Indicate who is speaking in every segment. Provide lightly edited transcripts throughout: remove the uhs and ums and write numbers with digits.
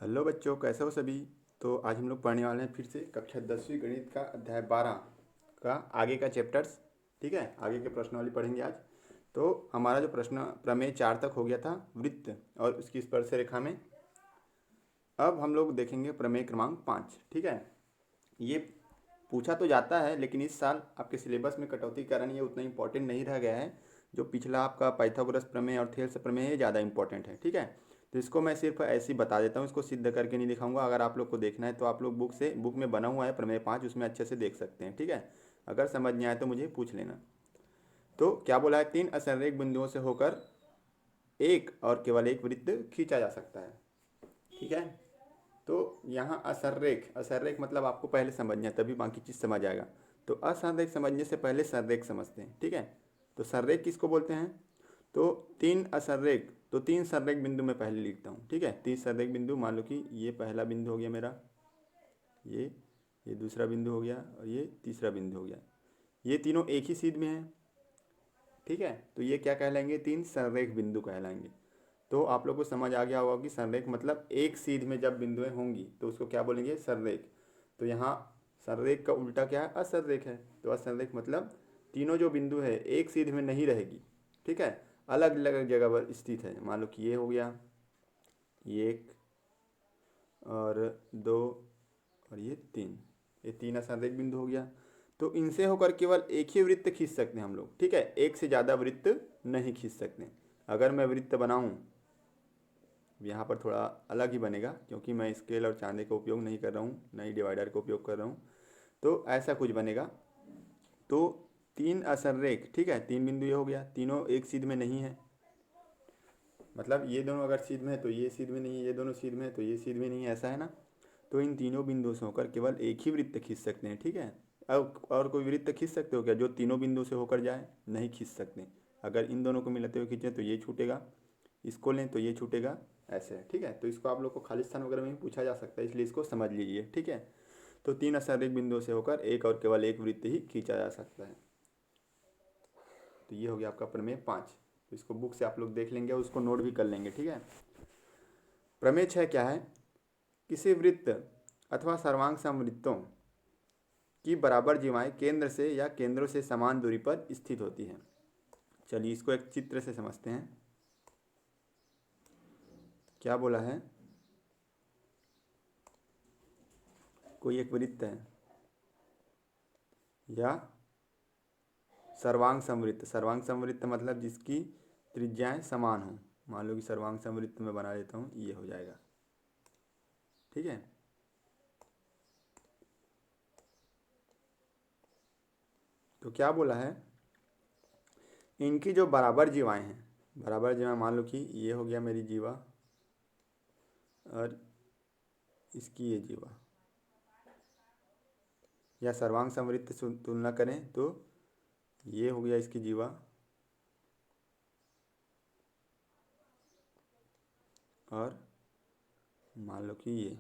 Speaker 1: Hello बच्चों, कैसे हो सभी। तो आज हम लोग पढ़ने वाले हैं फिर से कक्षा 10वीं गणित का अध्याय 12 का आगे का चैप्टर्स। ठीक है, आगे के प्रश्नावली पढ़ेंगे आज। तो हमारा जो प्रश्न प्रमेय 4 तक हो गया था, वृत्त और उसकी स्पर्श रेखा में। अब हम लोग देखेंगे प्रमेय क्रमांक 5। ठीक है, ये पूछा तो जाता है लेकिन इस साल आपके सिलेबस में कटौती के कारण ये उतना इंपॉर्टेंट नहीं रह गया है। जो पिछला आपका पाइथागोरस प्रमेय और थेल्स प्रमेय है, ज़्यादा इंपॉर्टेंट है। ठीक है, तो इसको मैं सिर्फ ऐसे ही बता देता हूँ, इसको सिद्ध करके नहीं दिखाऊंगा। अगर आप लोग को देखना है तो आप लोग बुक में बना हुआ है प्रमेय 5, उसमें अच्छे से देख सकते हैं। ठीक है, अगर समझ नहीं आए तो मुझे पूछ लेना। तो क्या बोला है, 3 असंरेख बिंदुओं से होकर एक और केवल एक वृत्त खींचा जा सकता है। ठीक है, तो यहाँ असंरेख, असंरेख मतलब आपको पहले समझना है तभी बाकी चीज़ समझ आएगा। तो असंरेख समझने से पहले संरेख समझते हैं। ठीक है, तो संरेख किसको बोलते हैं। तो 3 असंरेख, तो 3 संरेख बिंदु मैं पहले लिखता हूँ। ठीक है, 3 संरेख बिंदु, मान लो कि ये पहला बिंदु हो गया मेरा, ये ये दूसरा बिंदु हो गया और ये तीसरा बिंदु हो गया। ये तीनों एक ही सीध में हैं। ठीक है, तो ये क्या कहलाएंगे, 3 संरेख बिंदु कहलाएंगे। तो आप लोग को समझ आ गया होगा कि संरेख मतलब एक सीध में जब बिंदुएं होंगी तो उसको क्या बोलेंगे, संरेख। तो यहाँ संरेख का उल्टा क्या है, असंरेख है। तो असंरेख मतलब तीनों जो बिंदु है एक सीध में नहीं रहेगी। ठीक है, अलग अलग जगह पर स्थित है। मान लो कि ये हो गया, ये एक और दो और ये तीन, ये 3 असंरेख बिंदु हो गया। तो इनसे होकर केवल एक ही वृत्त खींच सकते हैं हम लोग। ठीक है, एक से ज़्यादा वृत्त नहीं खींच सकते। अगर मैं वृत्त बनाऊं, यहाँ पर थोड़ा अलग ही बनेगा क्योंकि मैं स्केल और चांदे का उपयोग नहीं कर रहा हूँ, ना ही डिवाइडर का उपयोग कर रहा हूँ। तो ऐसा कुछ बनेगा। तो 3 असंरेख, ठीक है, 3 बिंदु ये हो गया, तीनों एक सीध में नहीं है। मतलब ये दोनों अगर सीध में है तो ये सीध में नहीं है, ये दोनों सीध में है तो ये सीध में नहीं है, ऐसा है ना। तो इन तीनों बिंदुओं से होकर केवल एक ही वृत्त खींच सकते हैं। ठीक है, अब और कोई वृत्त खींच सकते हो क्या जो तीनों बिंदु से होकर जाए, नहीं खींच सकते। अगर इन दोनों को मिलाते हुए खींचें तो ये छूटेगा, इसको लें तो ये छूटेगा, ऐसे है। ठीक है, तो इसको आप लोग को खाली स्थान वगैरह में भी पूछा जा सकता है, इसलिए इसको समझ लीजिए। ठीक है, तो 3 असंरेख बिंदुओं से होकर एक और केवल एक वृत्त ही खींचा जा सकता है। तो ये हो गया आपका प्रमेय 5। तो इसको बुक से आप लोग देख लेंगे और उसको नोट भी कर लेंगे। ठीक है, प्रमेय 6 क्या है, किसी वृत्त अथवा सर्वांग समवृत्तों की बराबर जीवाएं केंद्र से या केंद्रों से समान दूरी पर स्थित होती हैं। चलिए इसको एक चित्र से समझते हैं। क्या बोला है, कोई एक वृत्त है या सर्वांग समवृत्त, सर्वांग समवृत्त मतलब जिसकी त्रिज्याएं समान हों। मान लो कि सर्वांग समवृत्त में बना देता हूँ, ये हो जाएगा। ठीक है, तो क्या बोला है, इनकी जो बराबर जीवाएं हैं, बराबर जीवा मान लो कि ये हो गया मेरी जीवा और इसकी ये जीवा, या सर्वांग समवृत्त से तुलना करें तो ये हो गया इसकी जीवा और मान लो कि ये।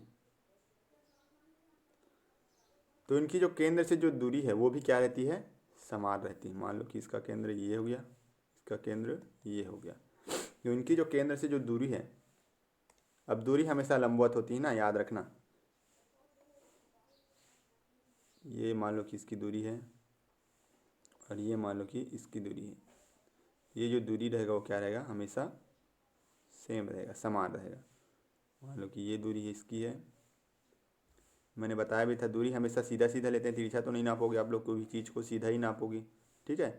Speaker 1: तो इनकी जो केंद्र से जो दूरी है वो भी क्या रहती है, समान रहती है। मान लो कि इसका केंद्र ये हो गया, इसका केंद्र ये हो गया। जो इनकी जो केंद्र से जो दूरी है, अब दूरी हमेशा लंबवत होती है ना, याद रखना। ये मान लो कि इसकी दूरी है और ये मान लो कि इसकी दूरी है। ये जो दूरी रहेगा वो क्या रहेगा, हमेशा सेम रहेगा, समान रहेगा। मान लो कि ये दूरी इसकी है, मैंने बताया भी था दूरी हमेशा सीधा सीधा लेते हैं, तिरछा तो नहीं नापोगे आप लोग, कोई भी चीज़ को सीधा ही नापोगे। ठीक है,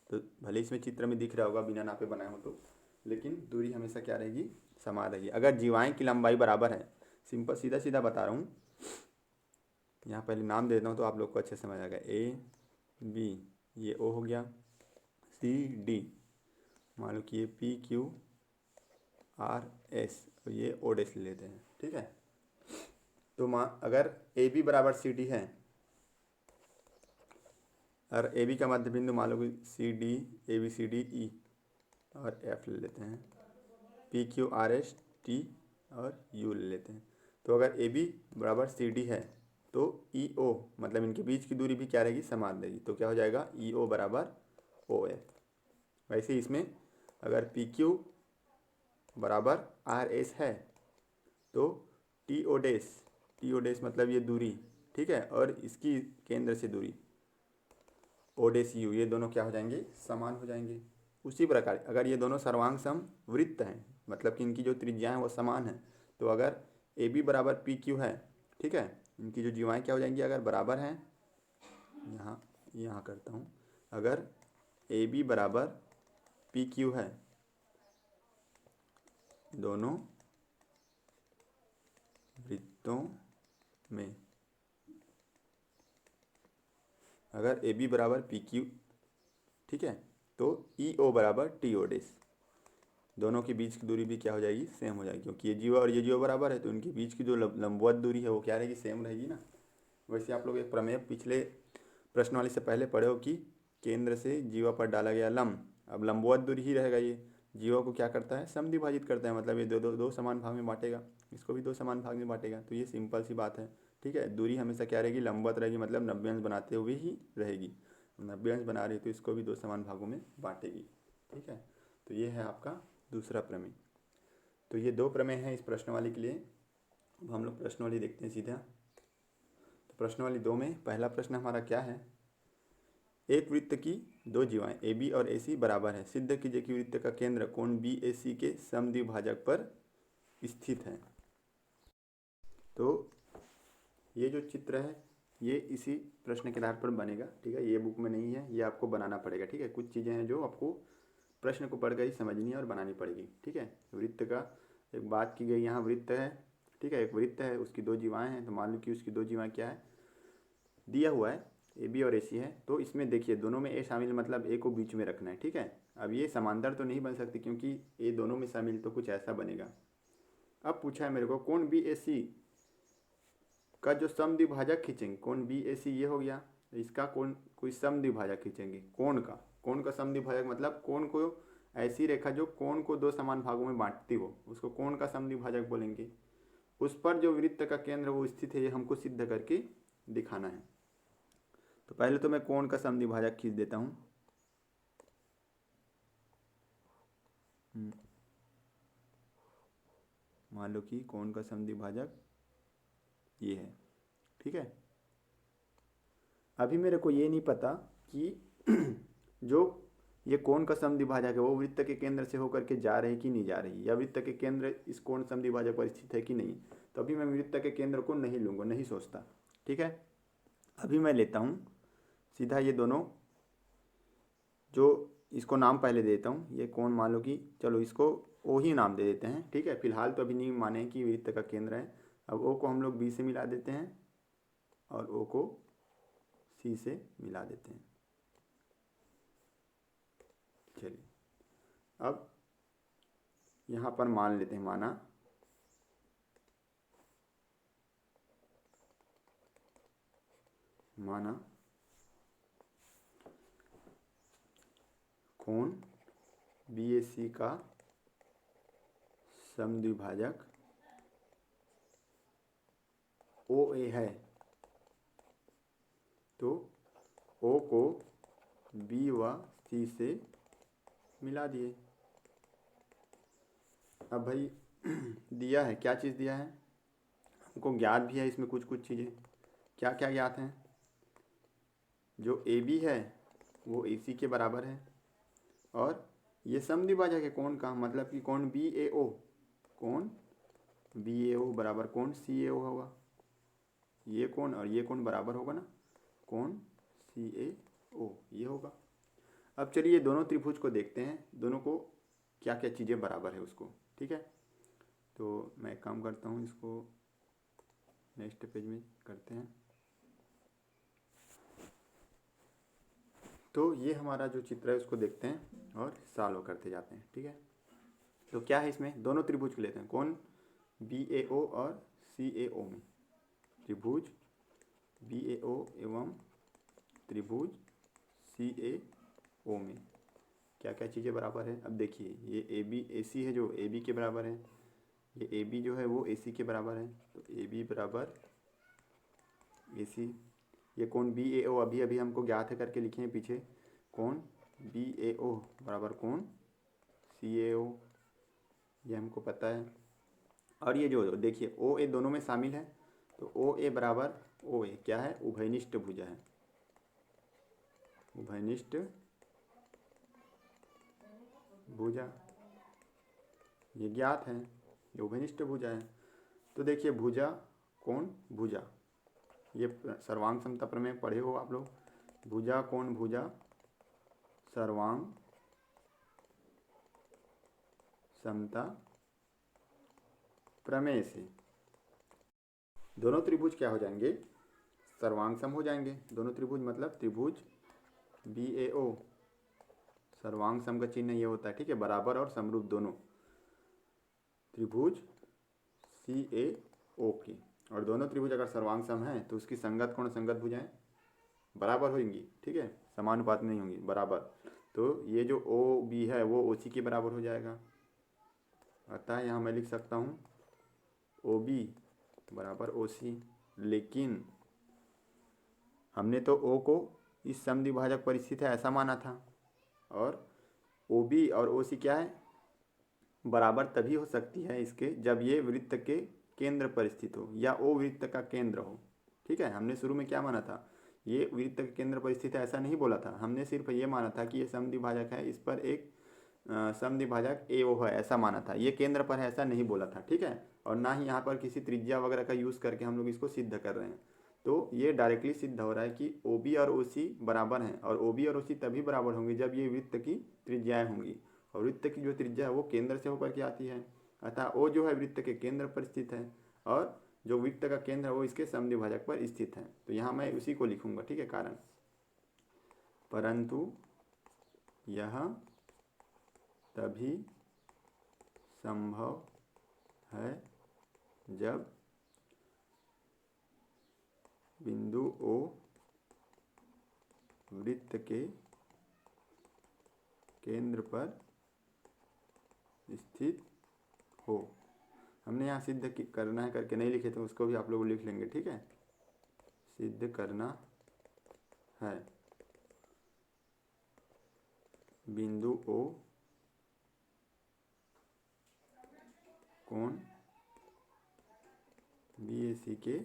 Speaker 1: तो भले इसमें चित्र में दिख रहा होगा बिना नापे बनाए हो तो, लेकिन दूरी हमेशा क्या रहेगी, समान रहेगी। अगर जीवाएं की लंबाई बराबर है, सिंपल सीधा सीधा बता रहा हूँ, यहाँ पहले नाम दे देता हूँ तो आप लोग को अच्छे समझ आएगा। ए बी, ये ओ हो गया, सी डी, मान लो कि ये पी क्यू आर एस और ये ओ डेस ले लेते हैं। ठीक है, तो अगर ए बी बराबर सी डी है और ए बी का मध्य बिंदु मान लो कि C D, A B C D E और एफ ले लेते हैं, P Q R S T और यू ले लेते हैं। तो अगर ए बी बराबर सी डी है तो ई ओ मतलब इनके बीच की दूरी भी क्या रहेगी, समान रहेगी। तो क्या हो जाएगा, ई ओ बराबर ओ एफ। वैसे इसमें अगर पी क्यू बराबर आर एस है तो टी ओ डैश मतलब ये दूरी, ठीक है, और इसकी केंद्र से दूरी ओ डैश यू, ये दोनों क्या हो जाएंगे, समान हो जाएंगे। उसी प्रकार अगर ये दोनों सर्वांग सम वृत्त हैं, मतलब कि इनकी जो त्रिज्या है वो समान है, तो अगर ए बी बराबर पी क्यू है, ठीक है, इनकी जो जीवाएँ क्या हो जाएंगी, अगर बराबर हैं, यहाँ करता हूँ, अगर ए बी बराबर पी क्यू है, दोनों वृत्तों में अगर ए बी बराबर पी क्यू, ठीक है, तो ई ओ बराबर टी ओ डैश, दोनों के बीच की दूरी भी क्या हो जाएगी, सेम हो जाएगी, क्योंकि ये जीवा और ये जीवा बराबर है, तो उनके बीच की जो लंबवत दूरी है वो क्या रहेगी, सेम रहेगी ना। वैसे आप लोग एक प्रमेय पिछले प्रश्न वाले से पहले पढ़े हो कि केंद्र से जीवा पर डाला गया लंब, अब लंबवत दूरी ही रहेगा, ये जीवा को क्या करता है, समद्विभाजित करता है, मतलब ये दो समान भाग में बांटेगा, इसको भी दो समान भाग में बांटेगा, तो ये सिंपल सी बात है, ठीक है। दूरी हमेशा क्या रहेगी, लंबवत रहेगी, मतलब 90 अंश बनाते हुए ही रहेगी, 90 अंश बना रही है तो इसको भी दो समान भागों में बांटेगी, ठीक है। तो ये है आपका दूसरा प्रमेय। तो ये दो प्रमेय हैं इस प्रश्नवाली के लिए। अब हम लोग प्रश्नवाली देखते हैं सीधा। तो प्रश्नवाली 2 में पहला प्रश्न हमारा क्या है, एक वृत्त की दो जीवाएं ए बी और ए सी बराबर है, सिद्ध कीजिए कि वृत्त का केंद्र कोण बी ए सी के समद्विभाजक पर स्थित है। तो ये जो चित्र है ये इसी प्रश्न के आधार पर बनेगा, ठीक है, ये बुक में नहीं है, ये आपको बनाना पड़ेगा, ठीक है। कुछ चीज़ें हैं जो आपको प्रश्न को पढ़कर ही समझनी है और बनानी पड़ेगी, ठीक है। वृत्त का एक बात की गई, यहाँ वृत्त है, ठीक है, एक वृत्त है, उसकी दो जीवाएँ हैं, तो मान लो कि उसकी दो जीवाएँ क्या है, दिया हुआ है ए बी और ए सी है, तो इसमें देखिए दोनों में ए शामिल, मतलब ए को बीच में रखना है, ठीक है। अब ये समांतर तो नहीं बन सकती क्योंकि ए दोनों में शामिल, तो कुछ ऐसा बनेगा। अब पूछा है मेरे को कोण बी ए सी का जो समद्विभाजक खींचेंगे, कोण बी ए सी ये हो गया, इसका कोई समद्विभाजक खींचेंगे, कोण का समद्विभाजक मतलब कोण को, ऐसी रेखा जो कोण को दो समान भागों में बांटती हो उसको कोण का समद्विभाजक बोलेंगे। उस पर जो वृत्त का केंद्र वो स्थित है, ये हमको सिद्ध करके दिखाना है। तो पहले तो मैं कोण का समद्विभाजक खींच देता हूँ, मान लो कि कोण का समद्विभाजक ये है, ठीक है। अभी मेरे को ये नहीं पता कि जो ये कोण का समद्विभाजक है वो वृत्त के केंद्र से होकर के जा रही कि नहीं जा रही, या वृत्त के केंद्र इस कोण समद्विभाजक पर स्थित है कि नहीं। तो अभी मैं वृत्त के केंद्र को नहीं लूँगा, नहीं सोचता, ठीक है। अभी मैं लेता हूँ सीधा ये दोनों, जो इसको नाम पहले देता हूँ, ये कोण मान लो कि चलो इसको ओ ही नाम दे देते हैं, ठीक है। फिलहाल तो अभी नहीं माने कि वृत्त का केंद्र है। अब ओ को हम लोग बी से मिला देते हैं और ओ को सी से मिला देते हैं। चलिए अब यहाँ पर मान लेते हैं, माना कोण बी ए सी का समद्विभाजक ओ ए है, तो ओ को बी व सी से मिला दिए। अब भाई दिया है, क्या चीज़ दिया है हमको, ज्ञात भी है इसमें कुछ कुछ चीज़ें, क्या क्या ज्ञात हैं, जो ए बी है वो ए सी के बराबर है, और ये समद्विभाजक है कोण का, मतलब कि कोण बी ए ओ, कोण बी ए ओ बराबर कोण सी ए ओ होगा, ये कोण और ये कोण बराबर होगा ना, कोण सी ए ओ ये होगा। अब चलिए दोनों त्रिभुज को देखते हैं, दोनों को क्या क्या चीज़ें बराबर है उसको, ठीक है। तो मैं एक काम करता हूँ, इसको नेक्स्ट पेज में करते हैं। तो ये हमारा जो चित्र है उसको देखते हैं और सॉल्व करते जाते हैं, ठीक है। तो क्या है इसमें, दोनों त्रिभुज को लेते हैं, कौन, बी ए ओ और सी ए ओ में, त्रिभुज बी ए ओ एवं त्रिभुज सी ए ओ में क्या क्या चीज़ें बराबर है। अब देखिए ये ए बी ए सी है जो ए बी के बराबर है, ये ए बी जो है वो ए सी के बराबर है, तो ए बी बराबर ए सी। ये कौन बी ए ओ अभी अभी हमको ज्ञात है करके लिखे हैं पीछे, कौन बी ए ओ बराबर कौन सी ए ओ, ये हमको पता है। और ये जो देखिए ओ ए दोनों में शामिल है, तो ओ ए बराबर ओ ए क्या है, उभयनिष्ठ भुजा है, उभयनिष्ठ भुजा, ये ज्ञात है, ये उभयनिष्ठ भुजा है। तो देखिए भुजा कोण भुजा, ये सर्वांग समता प्रमेय पढ़े हो आप लोग, भुजा कोण भुजा सर्वांग समता प्रमेय से दोनों त्रिभुज क्या हो जाएंगे, सर्वांग सम हो जाएंगे। दोनों त्रिभुज मतलब त्रिभुज बी ए ओ, सर्वांग सम का चिन्ह ये होता है, ठीक है, बराबर और समरूप दोनों, त्रिभुज सी ए ओ की। और दोनों त्रिभुज अगर सर्वांग सम है तो उसकी संगत कोण संगत भुजाएं बराबर होंगी, ठीक है, समानुपात नहीं होंगी, बराबर। तो ये जो ओ बी है वो ओ सी के बराबर हो जाएगा, अतः यहाँ मैं लिख सकता हूँ ओ बी बराबर ओ सी। लेकिन हमने तो ओ को इस समद्विभाजक पर स्थित है ऐसा माना था, और ओ बी और ओ सी क्या है, बराबर तभी हो सकती है इसके जब ये वृत्त के केंद्र पर स्थित हो या ओ वृत्त का केंद्र हो, ठीक है। हमने शुरू में क्या माना था, ये वृत्त के केंद्र पर स्थित है ऐसा नहीं बोला था, हमने सिर्फ ये माना था कि ये समद्विभाजक है, इस पर एक समद्विभाजक ए ओ है ऐसा माना था, ये केंद्र पर है ऐसा नहीं बोला था, ठीक है। और ना ही यहाँ पर किसी त्रिज्या वगैरह का यूज़ करके हम लोग इसको सिद्ध कर रहे हैं। तो ये डायरेक्टली सिद्ध हो रहा है कि ओ बी और ओ सी बराबर हैं, और ओ बी और ओ सी तभी बराबर होंगे जब ये वृत्त की त्रिज्याएँ होंगी, और वृत्त की जो त्रिज्या है वो केंद्र से होकर के आती है, अतः ओ जो है वृत्त के केंद्र पर स्थित है, और जो वृत्त का केंद्र है वो इसके समद्विभाजक पर स्थित है। तो यहाँ मैं उसी को लिखूंगा, ठीक है, कारण परंतु यह तभी संभव है जब बिंदु ओ वृत्त के केंद्र पर स्थित हो। हमने यहाँ सिद्ध करना है करके नहीं लिखे थे, उसको भी आप लोग लिख लेंगे, ठीक है, सिद्ध करना है बिंदु ओ कोण बी ए सी के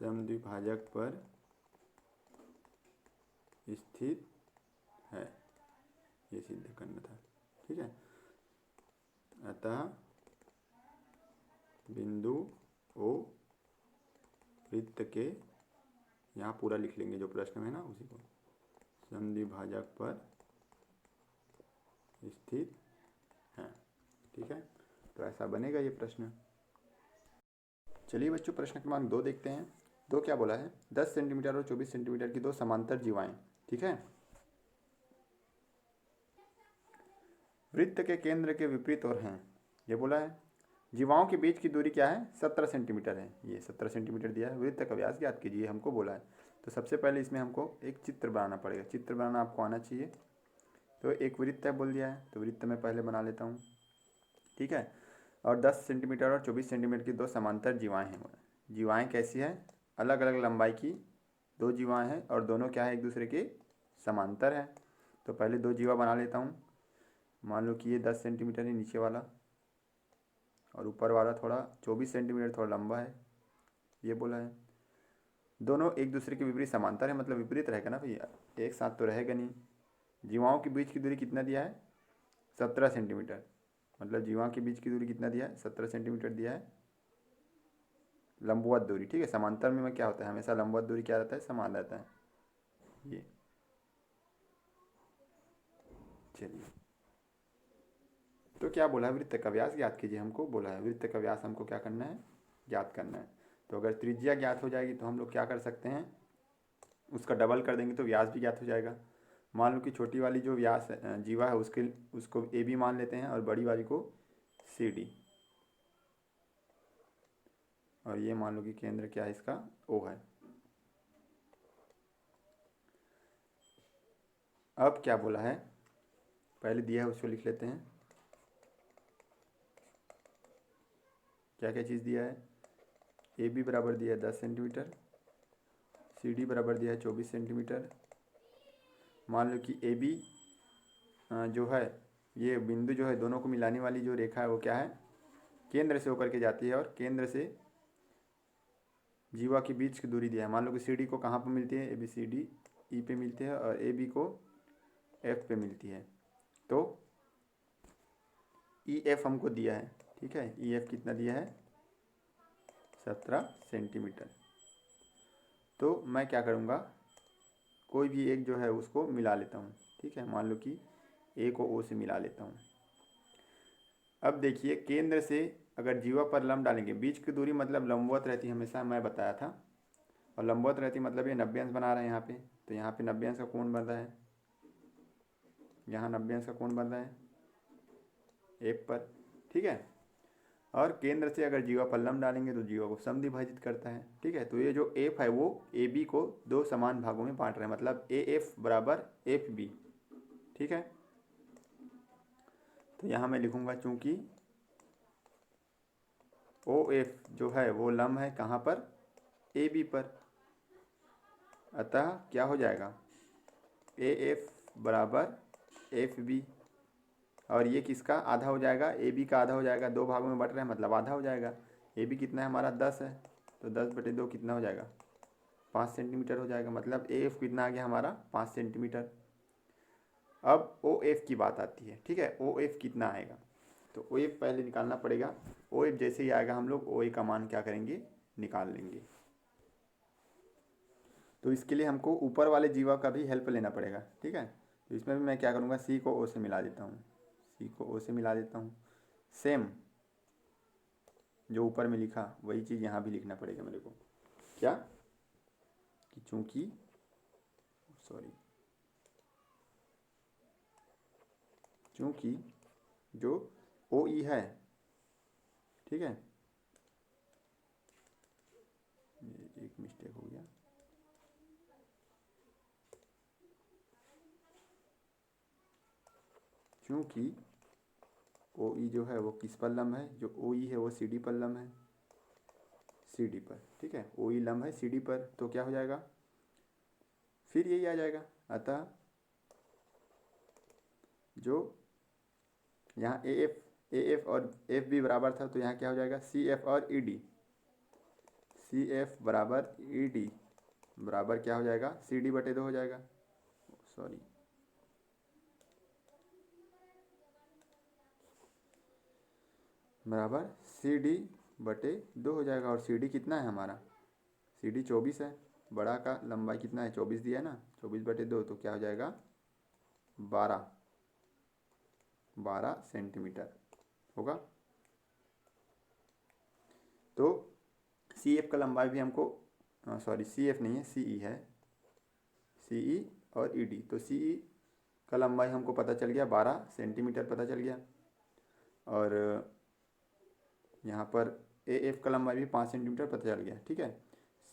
Speaker 1: समद्विभाजक पर स्थित है, ये सिद्ध करना था, ठीक है। अतः बिंदु ओ वृत्त के, यहाँ पूरा लिख लेंगे जो प्रश्न में है ना उसी को, समद्विभाजक पर स्थित है, ठीक है। तो ऐसा बनेगा ये प्रश्न। चलिए बच्चों प्रश्न क्रमांक 2 देखते हैं। 2 क्या बोला है, 10 सेंटीमीटर और 24 सेंटीमीटर की दो समांतर जीवाएं, ठीक है, वृत्त के केंद्र के विपरीत और हैं, ये बोला है। जीवाओं के बीच की दूरी क्या है, 17 सेंटीमीटर है, ये 17 सेंटीमीटर दिया है। वृत्त का व्यास ज्ञात कीजिए हमको बोला है। तो सबसे पहले इसमें हमको एक चित्र बनाना पड़ेगा, चित्र बनाना आपको आना चाहिए। तो एक वृत्त है बोल दिया है, तो वृत्त मैं पहले बना लेता हूँ, ठीक है। और 10 सेंटीमीटर और 24 सेंटीमीटर की दो समांतर जीवाएँ हैं। जीवाएँ कैसी है, अलग अलग लंबाई की दो जीवाएँ हैं, और दोनों क्या है, एक दूसरे के समांतर है। तो पहले दो जीवा बना लेता हूँ। मान लो कि ये 10 सेंटीमीटर है नीचे वाला, और ऊपर वाला थोड़ा 24 सेंटीमीटर थोड़ा लंबा है, ये बोला है। दोनों एक दूसरे के विपरीत समांतर है, मतलब विपरीत रहेगा ना भैया, एक साथ तो रहेगा नहीं। जीवाओं के बीच की दूरी कितना दिया है, 17 सेंटीमीटर, मतलब जीवाओं के बीच की दूरी कितना दिया है, 17 सेंटीमीटर दिया है, लंबवत दूरी, ठीक है। समांतर में क्या होता है, हमेशा लंबवत दूरी क्या रहता है, समान रहता है, ये। चलिए, तो क्या बोला है, वृत्त का व्यास ज्ञात कीजिए हमको बोला है। वृत्त का व्यास हमको क्या करना है, ज्ञात करना है। तो अगर त्रिज्या ज्ञात हो जाएगी तो हम लोग क्या कर सकते हैं, उसका डबल कर देंगे तो व्यास भी ज्ञात हो जाएगा। मान लो कि छोटी वाली जो व्यास जीवा है उसको ए बी मान लेते हैं, और बड़ी वाली को सी डी, और ये मान लो कि केंद्र क्या है इसका, ओ है। अब क्या बोला है, पहले दिया है उसको लिख लेते हैं। क्या क्या चीज़ दिया है, ए बी बराबर दिया है 10 सेंटीमीटर, सी डी बराबर दिया है 24 सेंटीमीटर। मान लो कि ए बी जो है, ये बिंदु जो है दोनों को मिलाने वाली जो रेखा है वो क्या है, केंद्र से होकर के जाती है और केंद्र से जीवा के बीच की दूरी दिया है। मान लो कि सी डी को कहाँ पर मिलती है, ए बी सी डी ई पे मिलती है और ए बी को एफ पे मिलती है। तो ई एफ हमको दिया है, ठीक है, ई एफ कितना दिया है 17 सेंटीमीटर। तो मैं क्या करूँगा, कोई भी एक जो है उसको मिला लेता हूँ, ठीक है, मान लो कि ए को ओ से मिला लेता हूँ। अब देखिए केंद्र से अगर जीवा पर लंब डालेंगे, बीच की दूरी मतलब लंबवत रहती है हमेशा, मैं बताया था, और लंबवत रहती मतलब ये 90 अंश बना रहा है यहाँ पे, तो यहाँ पे 90 अंश का कोण बन रहा है, यहाँ 90 अंश का कोण बन रहा है एफ पर, ठीक है। और केंद्र से अगर जीवा पर लंब डालेंगे तो जीवा को समद्विभाजित करता है, ठीक है। तो ये जो एफ है वो ए बी को दो समान भागों में बांट रहे हैं, मतलब ए एफ बराबर एफ बी, ठीक है। तो यहाँ मैं लिखूँगा चूँकि ओ एफ जो है वो लंब है कहाँ पर, ए बी पर, अतः क्या हो जाएगा ए एफ बराबर एफ बी, और ये किसका आधा हो जाएगा, ए बी का आधा हो जाएगा, दो भागों में बट रहे हैं मतलब आधा हो जाएगा। ए बी कितना है हमारा 10 है, तो 10/2 कितना हो जाएगा 5 सेंटीमीटर हो जाएगा, मतलब ए एफ कितना आ गया हमारा 5 सेंटीमीटर। अब ओ एफ की बात आती है, ठीक है, ओ एफ कितना आएगा, तो ओ एफ पहले निकालना पड़ेगा। ओ एफ जैसे ही आएगा हम लोग ओ ए का मान क्या करेंगे, निकाल लेंगे। तो इसके लिए हमको ऊपर वाले जीवा का भी हेल्प लेना पड़ेगा, ठीक है। तो इसमें भी मैं क्या करूँगा, सी को ओ से मिला देता हूँ, सी को ओ से मिला देता हूँ। सेम जो ऊपर में लिखा वही चीज़ यहाँ भी लिखना पड़ेगा मेरे को, क्या कि चूँकि चूँकि जो ओ ई है, ठीक है, ये एक मिस्टेक हो गया, क्योंकि ओ ई जो है वो किस पर लंब है, जो ओ ई है वो सी डी पर लंब है, सी डी पर, ठीक है, ओ ई लंब है सी डी पर, तो क्या हो जाएगा फिर यही आ जाएगा। अतः जो यहाँ ए एफ और एफ बी बराबर था, तो यहाँ क्या हो जाएगा सी एफ और ई डी, सी एफ बराबर ई डी बराबर क्या हो जाएगा सी डी बटे 2 हो जाएगा, सॉरी बराबर सी डी बटे 2 हो जाएगा। और सी डी कितना है हमारा, सी डी 24 है, बड़ा का लंबाई कितना है 24 दिया है ना, 24/2, तो क्या हो जाएगा 12 सेंटीमीटर होगा। तो सी एफ का लंबाई भी हमको, सॉरी सी एफ नहीं है सी ई है, सी ई और ई डी, तो सी ई का लंबाई हमको पता चल गया 12 सेंटीमीटर पता चल गया, और यहाँ पर ए एफ का लंबाई भी 5 सेंटीमीटर पता चल गया, ठीक है।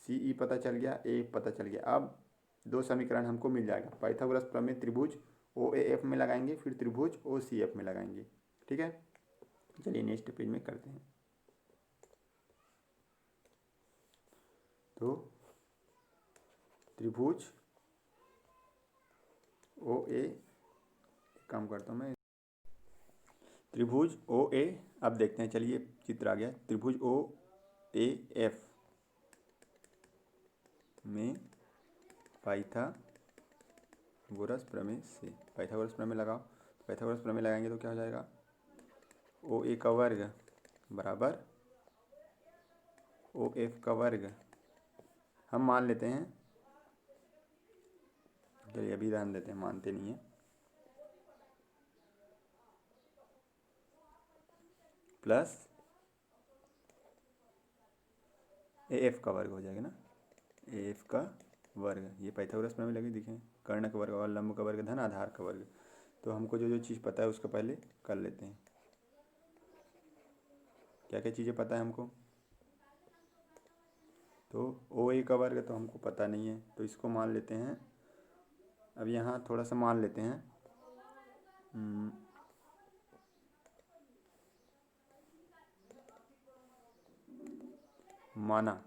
Speaker 1: सी ई पता चल गया, ए एफ पता चल गया। अब दो समीकरण हमको मिल जाएगा, पाइथागोरस प्रमेय त्रिभुज ओ ए एफ में लगाएंगे, फिर त्रिभुज ओ सी एफ में लगाएंगे, ठीक है। चलिए नेक्स्ट पेज में करते हैं। तो त्रिभुज ओ ए, काम करता हूँ मैं, त्रिभुज ओ ए, अब देखते हैं, चलिए चित्र आ गया, त्रिभुज ओ ए एफ में पाइथागोरस प्रमेय से, पाइथागोरस प्रमेय लगाओ, पाइथागोरस प्रमेय लगाएंगे तो क्या हो जाएगा ओ ए का वर्ग बराबर ओ एफ का वर्ग, हम मान लेते हैं, चलिए अभी रहने देते हैं, मानते नहीं है, प्लस ए एफ का वर्ग हो जाएगा ना, ए एफ का वर्ग, ये पाइथागोरस प्रमेय लगे दिखे, कर्ण का वर्ग और लंब का वर्ग धन आधार का वर्ग। तो हमको जो जो चीज़ पता है उसको पहले कर लेते हैं, क्या क्या चीज़ें पता है हमको, तो ओ ए का वर्ग तो हमको पता नहीं है, तो इसको मान लेते हैं। अब यहाँ थोड़ा सा मान लेते हैं, माना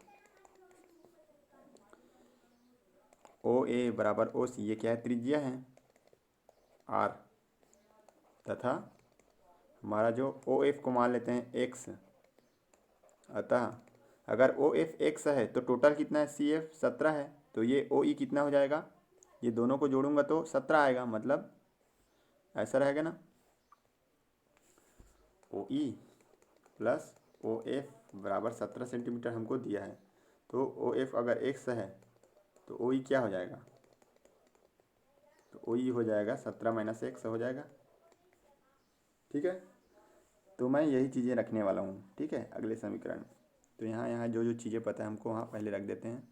Speaker 1: ओ ए बराबर ओ सी, ये क्या है त्रिज्या है आर, तथा हमारा जो ओ एफ को मान लेते हैं एक्स, अतः अगर ओ एफ एक्स है तो टोटल कितना है, सी एफ 17 है, तो ये ओ ई कितना हो जाएगा, ये दोनों को जोड़ूंगा तो 17 आएगा, मतलब ऐसा रहेगा ना, ओ ई प्लस ओ एफ बराबर 17 सेंटीमीटर हमको दिया है। तो ओ एफ अगर एक्स है तो ओ ई क्या हो जाएगा, तो ओ ई हो जाएगा 17 माइनस एक्स हो जाएगा। ठीक है, तो मैं यही चीज़ें रखने वाला हूँ। ठीक है, अगले समीकरण में। तो यहाँ यहाँ जो जो चीज़ें पता है हमको वहाँ पहले रख देते हैं।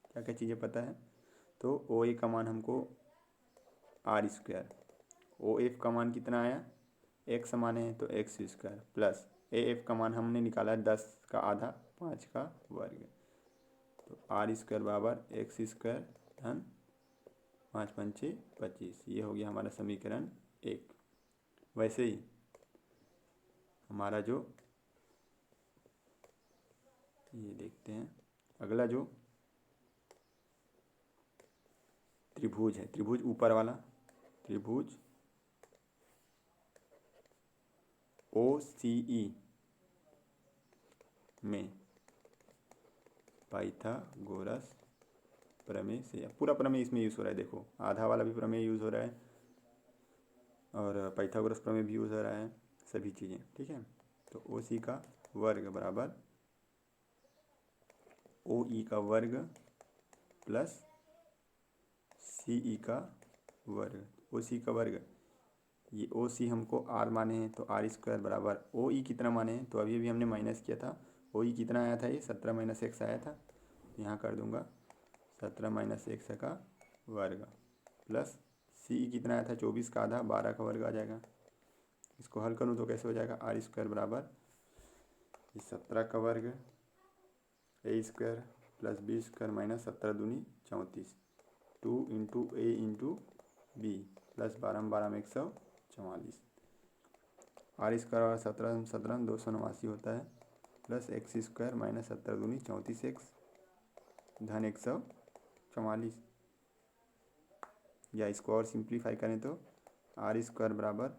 Speaker 1: क्या क्या चीज़ें पता है, तो ओ ए का मान हमको आर स्क्वायर, ओ एफ का मान कितना आया, एक्स माने हैं तो x square, plus A F का मान हमने निकाला 10 का आधा 5 का वर्ग, तो आर स्क्वायर बराबर एक्स स्क्वायर धन 5 पंचे 25। ये हो गया हमारा समीकरण 1। वैसे ही हमारा जो ये देखते हैं अगला जो त्रिभुज है, त्रिभुज ऊपर वाला त्रिभुज ओ सी ई में पाइथागोरस प्रमेय से, पूरा प्रमेय इसमें यूज़ हो रहा है। देखो आधा वाला भी प्रमेय यूज़ हो रहा है और पाइथागोरस प्रमेय भी यूज़ हो रहा है, सभी चीज़ें। ठीक है, तो ओ सी का वर्ग बराबर ओ ई का वर्ग प्लस सी ई का वर्ग, ओ सी का वर्ग, ये ओ सी हमको आर माने हैं तो आर स्क्वायर बराबर ओ ई कितना माने हैं, तो अभी अभी हमने माइनस किया था, ओ ई कितना आया था, ये 17 माइनस एक्स आया था, यहाँ कर दूंगा 17 माइनस एक्स का वर्ग प्लस सी ई कितना आया था, 24 का आधा 12 का वर्ग आ जाएगा। इसको हल करूँ तो कैसे हो जाएगा, आर स्क्वायर बराबर ये 17 का वर्ग A square plus B square minus 17 दूनी 34, 2 into A into B plus 12 12 में 144, आर स्क्वायर और 17 17 289 होता है, प्लस एक्स स्क्वायर माइनस 17 दूनी 34 एक्स धन 144, या इसको और सिंप्लीफाई करें तो आर स्क्वायर बराबर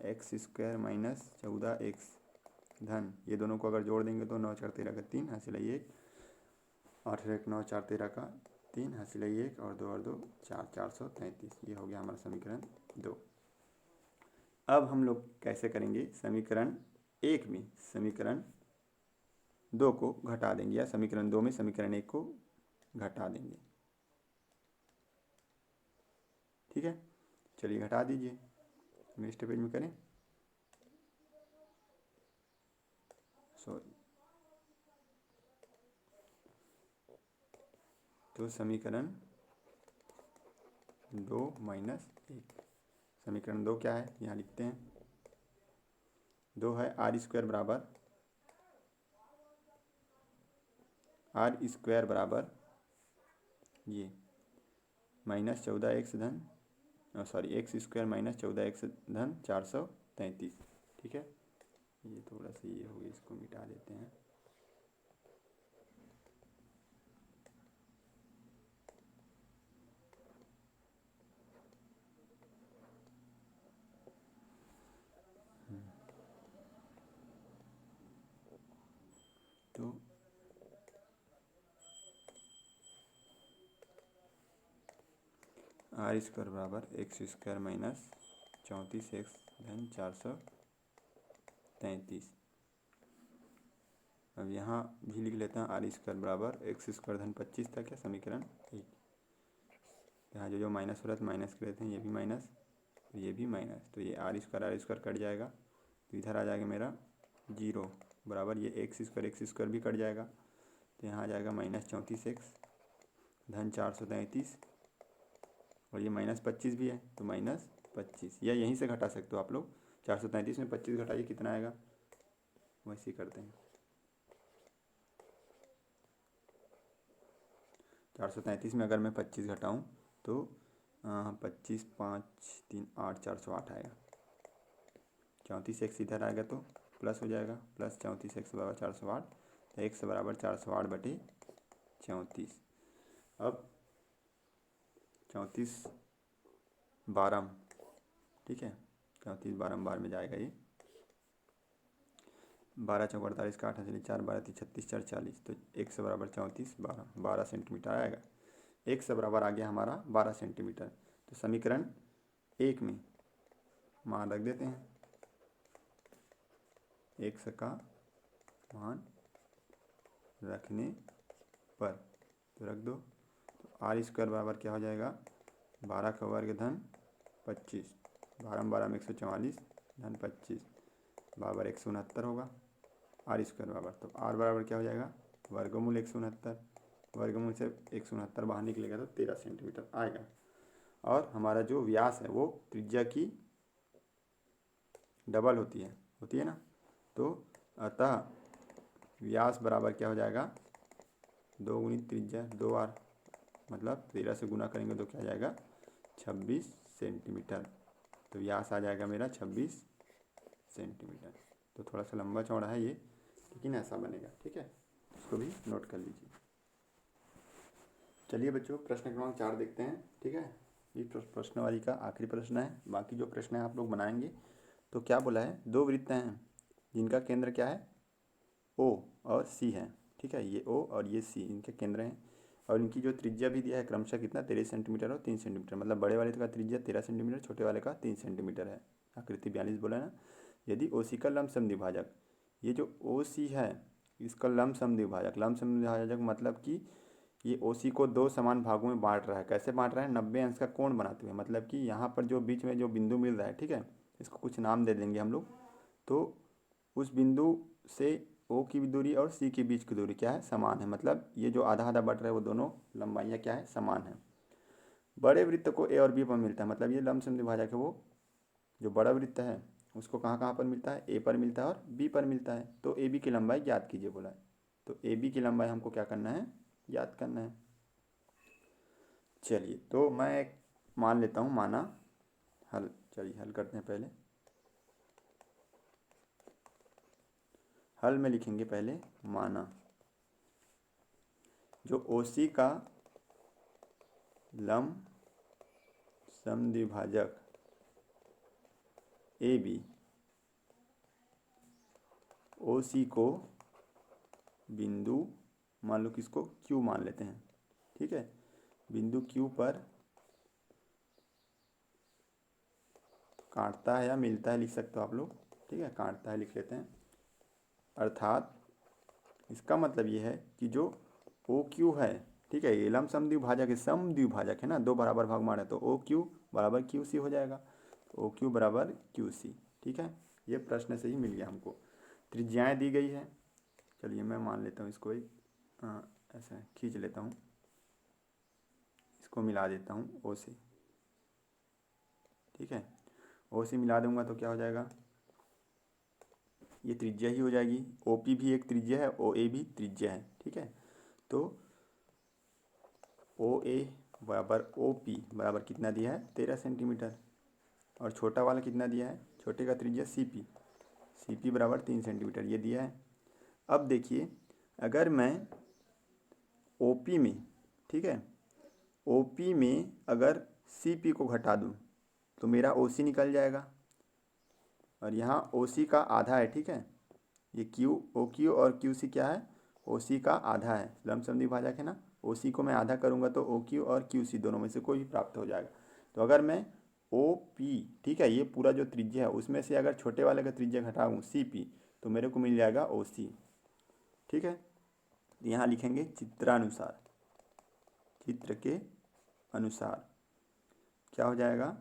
Speaker 1: एक्स स्क्वायर माइनस 14 एक्स धन, ये दोनों को अगर जोड़ देंगे तो 9 4 13 का 3 हासिल है 1, 8 1 9 4 13 का 3 हासिल है 1 और 2 और 2 4 433। ये हो गया हमारा समीकरण 2। अब हम लोग कैसे करेंगे, समीकरण 1 में समीकरण 2 को घटा देंगे, या समीकरण 2 में समीकरण 1 को घटा देंगे। ठीक है, चलिए घटा दीजिए, नेक्स्ट पेज में करें। सॉरी, तो समीकरण 2 माइनस 1, समीकरण 2 क्या है यहाँ लिखते हैं, 2 है आर स्क्वायर बराबर ये माइनस 14 एक्स धन sorry x square minus 14 x धन 433। ठीक है, ये थोड़ा सा ये हो गया, इसको मिटा देते हैं। तो आर स्क्वायर बराबर एक्स स्क्वायर माइनस 34 एक्स धन 433। अब यहाँ भी लिख लेते हैं आर स्क्वायर बराबर एक्स स्क्वायर धन 25 तक है समीकरण 1। यहाँ जो जो माइनस हो रहा है तो माइनस कर लेते हैं, ये भी माइनस और ये भी माइनस, तो ये आर स्क्वायर कट जाएगा, तो इधर आ जाएगा मेरा 0 बराबर ये एक्स स्क्वायर भी कट जाएगा, तो यहाँ आ जाएगा माइनस 34 एक्स धन 433 और ये माइनस 25 भी है तो माइनस 25, या यहीं से घटा सकते हो आप लोग, 433 में 25 घटाइए कितना आएगा, वैसे ही करते हैं। 433 में अगर मैं 25 घटाऊँ तो 25 5 3 8 408 आएगा, 34 एक्स इधर आएगा तो प्लस हो जाएगा, प्लस 34 एक्स बराबर 408, तो एक्स बराबर 408 बटे 34। अब 34 12, ठीक है, 34 12 बार में जाएगा ये, 12 चौक 48 का 8 चलिए 4 12 3 36 4 40, तो 1 से बराबर 34 12 सेंटीमीटर आएगा। 1 से बराबर आ गया हमारा 12 सेंटीमीटर। तो समीकरण 1 में मान रख देते हैं, 1 का मान रखने पर तो रख दो। तो आर स्क्वायर बराबर क्या हो जाएगा, 12 का वर्ग धन 25, 12 में 12 में 144 धन 25 बराबर 169 होगा आर स्क्वायर बराबर। तो आर बराबर क्या हो जाएगा, वर्गमूल 169, वर्गमूल से 169 बाहर निकलेगा तो 13 सेंटीमीटर आएगा। और हमारा जो व्यास है वो त्रिज्या की डबल होती है ना। तो अतः व्यास बराबर क्या हो जाएगा, 2 गुणित त्रिज्या 2r, मतलब 13 से गुना करेंगे तो क्या आ जाएगा 26 सेंटीमीटर। तो व्यास आ जाएगा मेरा 26 सेंटीमीटर। तो थोड़ा सा लंबा चौड़ा है ये, लेकिन ऐसा बनेगा, ठीक है, इसको भी नोट कर लीजिए। चलिए बच्चों प्रश्न क्रमांक 4 देखते हैं, ठीक है। ये प्रश्नवाली का आखिरी प्रश्न है, बाकी जो प्रश्न है आप लोग बनाएंगे। तो क्या बोला है, 2 वृत्त हैं जिनका केंद्र क्या है, ओ और सी है, ठीक है। ये ओ और ये सी इनके केंद्र हैं, और इनकी जो त्रिज्या भी दिया है क्रमशः कितना 13 सेंटीमीटर और 3 सेंटीमीटर, मतलब बड़े वाले का त्रिज्या 13 सेंटीमीटर, छोटे वाले का 3 सेंटीमीटर है। आकृति 42 बोला ना। यदि ओ सी का लंबसम द्विभाजक, ये जो ओ सी है इसका लंबसम द्विभाजक मतलब कि ये ओ सी को 2 समान भागों में बांट रहा है। कैसे बांट रहा है, 90 अंश का कोण बनाते हुए, मतलब कि यहाँ पर जो बीच में जो बिंदु मिल रहा है, ठीक है, इसको कुछ नाम दे देंगे हम लोग। तो उस बिंदु से ओ की दूरी और सी के बीच की दूरी क्या है, समान है, मतलब ये जो आधा आधा बट रहा है वो दोनों लंबाइयाँ क्या है, समान है। बड़े वृत्त को ए और बी पर मिलता है, मतलब ये लंबसम द्विभाजक है, वो जो बड़ा वृत्त है उसको कहाँ कहाँ पर मिलता है, ए पर मिलता है और बी पर मिलता है। तो ए बी की लंबाई ज्ञात कीजिए बोला है। तो ए बी की लंबाई हमको क्या करना है, ज्ञात करना है। चलिए तो मैं एक मान लेता हूँ, माना हल, चलिए हल करते हैं। पहले हल में लिखेंगे पहले माना जो ओसी का लंब समद्विभाजक ए बी ओसी को बिंदु मान लो किसको क्यू मान लेते हैं, ठीक है, बिंदु क्यू पर काटता है या मिलता है लिख सकते हो आप लोग, ठीक है, काटता है लिख लेते हैं। अर्थात इसका मतलब ये है कि जो ओ क्यू है, ठीक है, ये लंब समद्विभाजक है, समद्विभाजक है ना, 2 बराबर भाग मारे तो ओ क्यू बराबर क्यू सी हो जाएगा। तो ओ क्यू बराबर क्यू सी, ठीक है, ये प्रश्न से ही मिल गया हमको। त्रिज्याएं दी गई है, चलिए मैं मान लेता हूँ इसको एक ऐसा खींच लेता हूँ, इसको मिला देता हूँ ओ से, ठीक है। ओ से मिला दूंगा तो क्या हो जाएगा, ये त्रिज्या ही हो जाएगी। ओ पी भी एक त्रिज्या है, ओ ए भी त्रिज्या है, ठीक है। तो ओ ए बराबर ओ पी बराबर कितना दिया है, 13 सेंटीमीटर, और छोटा वाला कितना दिया है, छोटे का त्रिज्या सी पी बराबर 3 सेंटीमीटर ये दिया है। अब देखिए अगर मैं ओ पी में, ठीक है, ओ पी में अगर सी पी को घटा दूँ तो मेरा ओ सी निकल जाएगा, और यहाँ ओ सी का आधा है, ठीक है, ये क्यू ओ क्यू और क्यू सी क्या है, ओ सी का आधा है, लमसम द्विभाजक है ना। ओ सी को मैं आधा करूँगा तो ओ क्यू और क्यू सी दोनों में से कोई भी प्राप्त हो जाएगा। तो अगर मैं ओ पी, ठीक है, ये पूरा जो त्रिज्या है उसमें से अगर छोटे वाले का त्रिज्या घटाऊँ सी पी तो मेरे को मिल जाएगा ओ सी, ठीक है। तो यहाँ लिखेंगे चित्रानुसार, चित्र के अनुसार क्या हो जाएगा,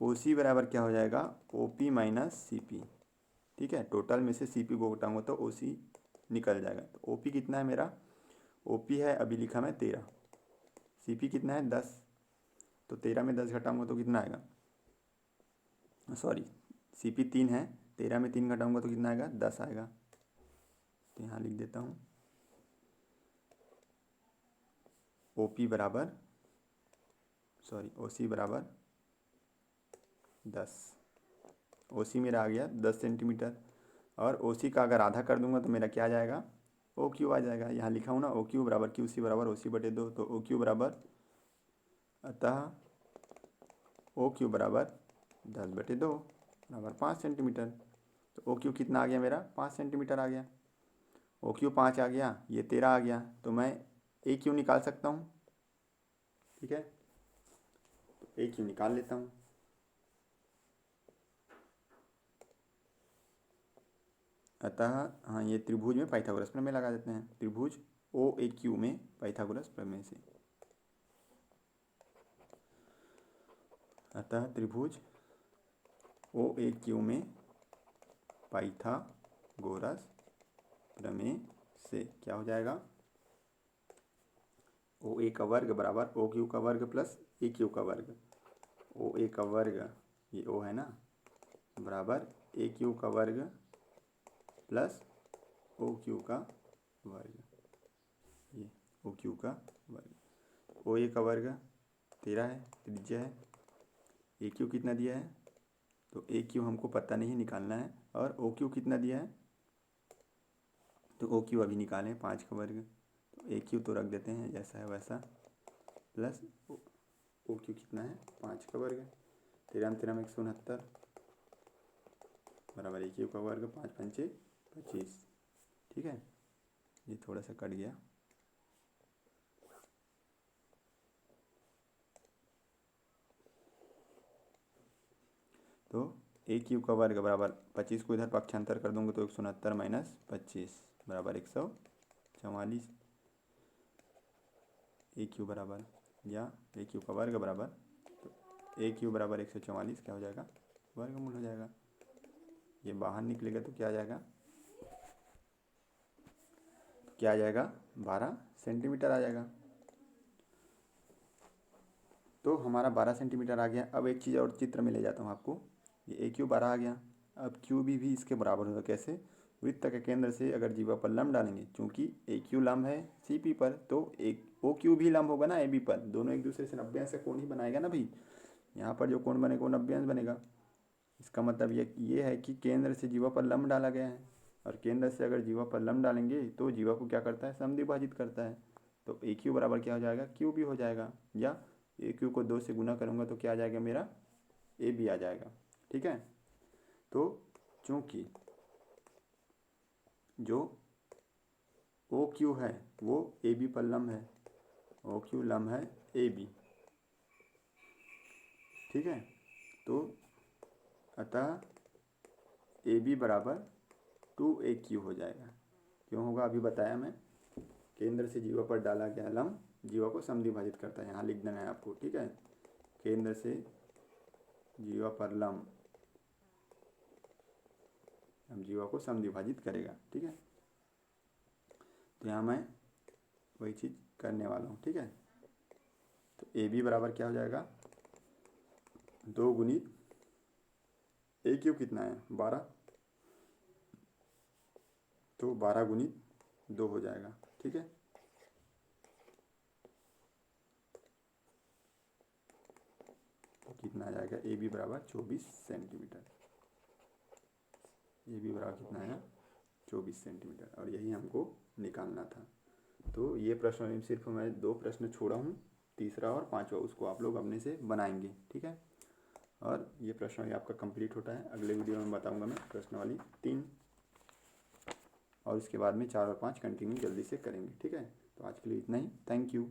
Speaker 1: ओ सी बराबर क्या हो जाएगा, O P minus C P, ठीक है। टोटल में से सी पी को घटाऊंगा तो ओ सी निकल जाएगा। तो ओ पी कितना है मेरा, ओ पी है अभी लिखा मैं 13, सी पी कितना है 10, तो 13 में 10 घटाऊंगा तो कितना आएगा, सॉरी सी पी 3 है, 13 में 3 घटाऊंगा तो कितना आएगा 10 आएगा। तो यहाँ लिख देता हूँ ओ पी बराबर, सॉरी ओ सी बराबर 10, ओ सी मेरा आ गया 10 सेंटीमीटर, और ओ सी का अगर आधा कर दूंगा तो मेरा क्या आ जाएगा, ओ क्यू आ जाएगा। यहाँ लिखा हूँ ना ओ क्यू बराबर क्यू सी बराबर ओ सी बटे 2, तो ओ क्यू बराबर, अतः ओ क्यू बराबर 10 बटे 2 बराबर 5 सेंटीमीटर। तो ओ क्यू कितना आ गया मेरा 5 सेंटीमीटर आ गया। ओ क्यू 5 आ गया, ये 13 आ गया, तो मैं ए क्यू निकाल सकता हूँ। ठीक है, तो ए क्यू निकाल लेता हूँ। अतः हाँ, ये त्रिभुज में पाइथागोरस प्रमेय लगा देते हैं। त्रिभुज ओ ए क्यू में पाइथागोरस प्रमेय से। अतः त्रिभुज ओ ए क्यू में पाइथागोरस प्रमेय से क्या हो जाएगा, ओ ए का वर्ग बराबर ओ क्यू का वर्ग प्लस ए क्यू का वर्ग। ओ ए का वर्ग, ये ओ है ना, बराबर ए क्यू का वर्ग प्लस ओ क्यू का वर्ग, ये ओ क्यू का वर्ग। ओ ए का वर्ग 13 है, त्रिज्या है। ए क्यू कितना दिया है, तो ए क्यू हमको पता नहीं निकालना है, और ओ क्यू कितना दिया है, तो ओ क्यू अभी निकालें 5 का वर्ग, तो ए क्यू तो रख देते हैं जैसा है वैसा, प्लस ओ क्यू कितना है 5 का वर्ग, 13 169 बराबर ए क्यू का वर्ग 5 पंचे 25। ठीक है, ये थोड़ा सा कट गया। तो ए क्यू का वर्ग बराबर 25 को इधर पक्षांतर कर दूंगा तो 169 माइनस 25 बराबर 144। ए क्यू बराबर, या ए क्यू का वर्ग बराबर, तो ए क्यू बराबर 144 क्या हो जाएगा, वर्गमूल हो जाएगा। ये बाहर निकलेगा तो क्या आ जाएगा, क्या आ जाएगा 12 सेंटीमीटर आ जाएगा। तो हमारा 12 सेंटीमीटर आ गया। अब एक चीज़ और चित्र में ले जाता हूँ आपको, ये ए क्यू 12 आ गया। अब क्यू भी इसके बराबर होगा। कैसे, वृत्त के केंद्र से अगर जीवा पर लंब डालेंगे, चूंकि ए क्यू लंब है सी पी पर, तो एक ओ क्यू भी लंब होगा ना ए बी पर, दोनों एक दूसरे से 90 अंश का कोण ही बनाएगा ना भाई। यहाँ पर जो कोण बनेगा वो 90 अंश बनेगा। इसका मतलब ये है कि केंद्र से जीवा पर लंब डाला गया है, और केंद्र से अगर जीवा पर लंब डालेंगे तो जीवा को क्या करता है, समद्विभाजित करता है। तो ए क्यू बराबर क्या हो जाएगा, क्यू भी हो जाएगा, या ए क्यू को 2 से गुना करूँगा तो क्या आ जाएगा, मेरा ए बी आ जाएगा। ठीक है, तो चूंकि जो ओ क्यू है वो ए बी पर लंब है, ओ क्यू लंब है ए बी। ठीक है, तो अतः ए बी बराबर 2AQ हो जाएगा। क्यों होगा अभी बताया मैं, केंद्र से जीवा पर डाला गया लंब जीवा को समद्विभाजित करता है, यहाँ लिख देना है आपको। ठीक है, केंद्र से जीवा पर लंब हम जीवा को समद्विभाजित करेगा। ठीक है, तो यहाँ मैं वही चीज़ करने वाला हूँ। ठीक है, तो ए बी बराबर क्या हो जाएगा, 2 गुणित ए क्यू कितना है 12, तो 12 गुणित 2 हो जाएगा। ठीक है, तो कितना आ जाएगा, ए बी बराबर 24 सेंटीमीटर। ए बी बराबर कितना है 24 सेंटीमीटर, और यही हमको निकालना था। तो ये प्रश्न में सिर्फ मैं 2 प्रश्न छोड़ा हूँ, तीसरा और पांचवा, उसको आप लोग अपने से बनाएंगे। ठीक है, और ये प्रश्न आपका कंप्लीट होता है। अगले वीडियो में बताऊंगा मैं प्रश्न वाली 3, और उसके बाद में 4 और 5 कंटिन्यू जल्दी से करेंगे। ठीक है, तो आज के लिए इतना ही। Thank you.